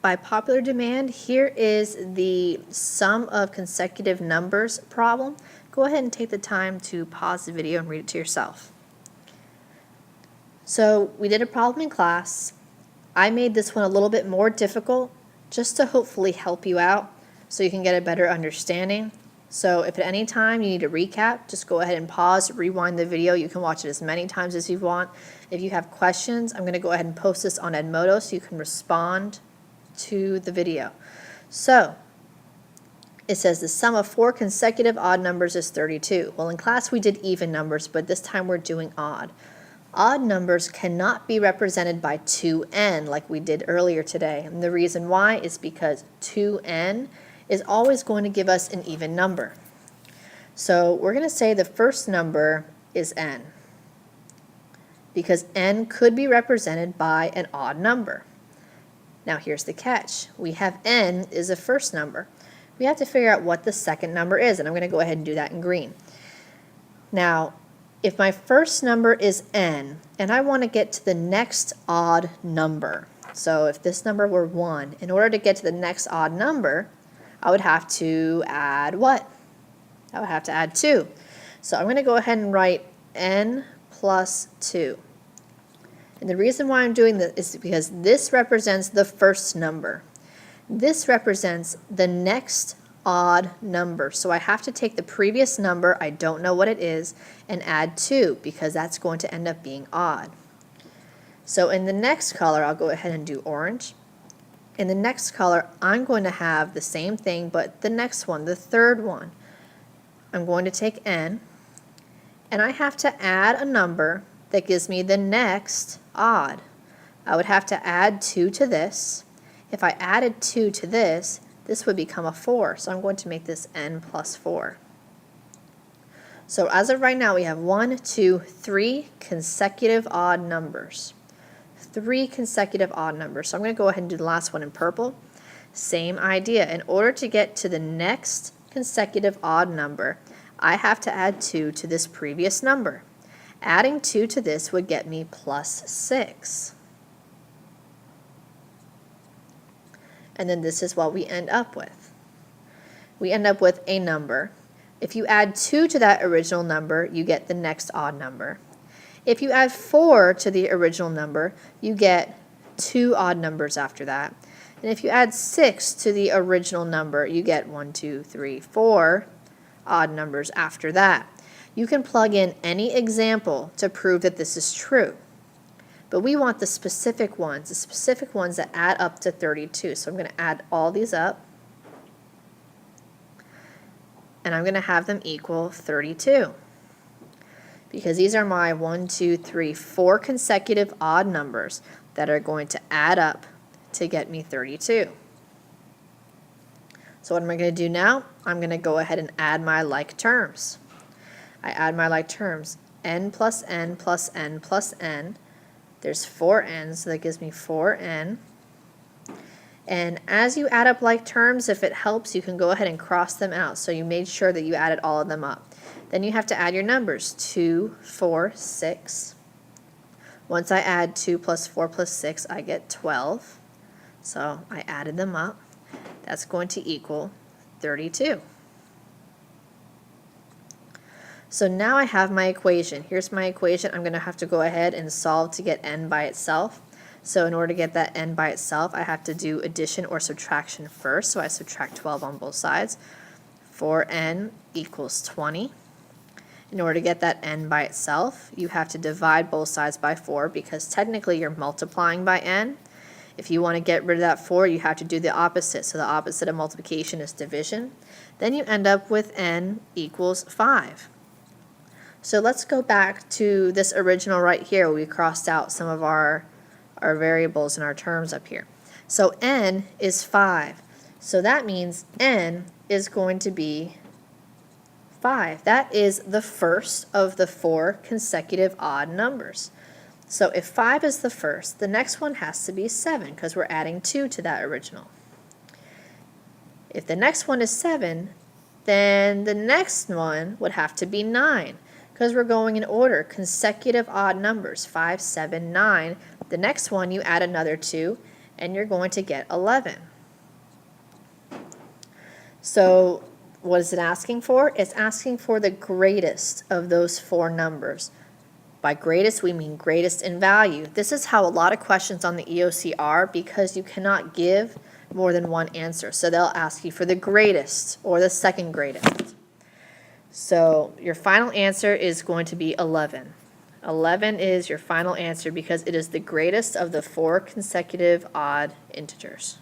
by popular demand, here is the sum of consecutive numbers problem. Go ahead and take the time to pause the video and read it to yourself. So we did a problem in class. I made this one a little bit more difficult just to hopefully help you out so you can get a better understanding. So if at any time you need a recap, just go ahead and pause, rewind the video. You can watch it as many times as you want. If you have questions, I'm going to go ahead and post this on Edmodo so you can respond to the video. So it says the sum of 4 consecutive odd numbers is 32. Well, in class we did even numbers, but this time we're doing odd. Odd numbers cannot be represented by 2n like we did earlier today. And the reason why is because 2n is always going to give us an even number. So we're going to say the first number is n, because n could be represented by an odd number. Now here's the catch. We have n is a first number. We have to figure out what the second number is, and I'm going to go ahead and do that in green. Now, if my first number is n, and I want to get to the next odd number, so if this number were 1, in order to get to the next odd number, I would have to add what? I would have to add 2. So I'm going to go ahead and write n plus 2. And the reason why I'm doing this is because this represents the first number. This represents the next odd number. So I have to take the previous number, I don't know what it is, and add 2 because that's going to end up being odd. So in the next color, I'll go ahead and do orange. In the next color, I'm going to have the same thing, but the next one, the third one. I'm going to take n, and I have to add a number that gives me the next odd. I would have to add 2 to this. If I added 2 to this, this would become a 4, so I'm going to make this n plus 4. So as of right now, we have 1, 2, 3 consecutive odd numbers. 3 consecutive odd numbers. So I'm going to go ahead and do the last one in purple. Same idea. In order to get to the next consecutive odd number, I have to add 2 to this previous number. Adding 2 to this would get me plus 6. And then this is what we end up with. We end up with a number. If you add 2 to that original number, you get the next odd number. If you add 4 to the original number, you get 2 odd numbers after that. And if you add 6 to the original number, you get 1, 2, 3, 4 odd numbers after that. You can plug in any example to prove that this is true. But we want the specific ones that add up to 32. So I'm going to add all these up, and I'm going to have them equal 32. Because these are my 1, 2, 3, 4 consecutive odd numbers that are going to add up to get me 32. So what am I going to do now? I'm going to go ahead and add my like terms. I add my like terms. N plus n plus n plus n. There's 4n, so that gives me 4n. And as you add up like terms, if it helps, you can go ahead and cross them out. So you made sure that you added all of them up. Then you have to add your numbers, 2, 4, 6. Once I add 2 plus 4 plus 6, I get 12. So I added them up. That's going to equal 32. So now I have my equation. Here's my equation. I'm going to have to go ahead and solve to get n by itself. So in order to get that n by itself, I have to do addition or subtraction first. So I subtract 12 on both sides. 4n equals 20. In order to get that n by itself, you have to divide both sides by 4 because technically you're multiplying by n. If you want to get rid of that 4, you have to do the opposite. So the opposite of multiplication is division. Then you end up with n equals 5. So let's go back to this original right here where we crossed out some of our variables and our terms up here. So n is 5. So that means n is going to be 5. That is the first of the 4 consecutive odd numbers. So if 5 is the first, the next one has to be 7 because we're adding 2 to that original. If the next one is 7, then the next one would have to be 9 because we're going in order, consecutive odd numbers, 5, 7, 9. The next one you add another 2, and you're going to get 11. So what is it asking for? It's asking for the greatest of those four numbers. By greatest, we mean greatest in value. This is how a lot of questions on the EOC are, because you cannot give more than one answer. So they'll ask you for the greatest or the second greatest. So your final answer is going to be 11. 11 is your final answer because it is the greatest of the four consecutive odd integers.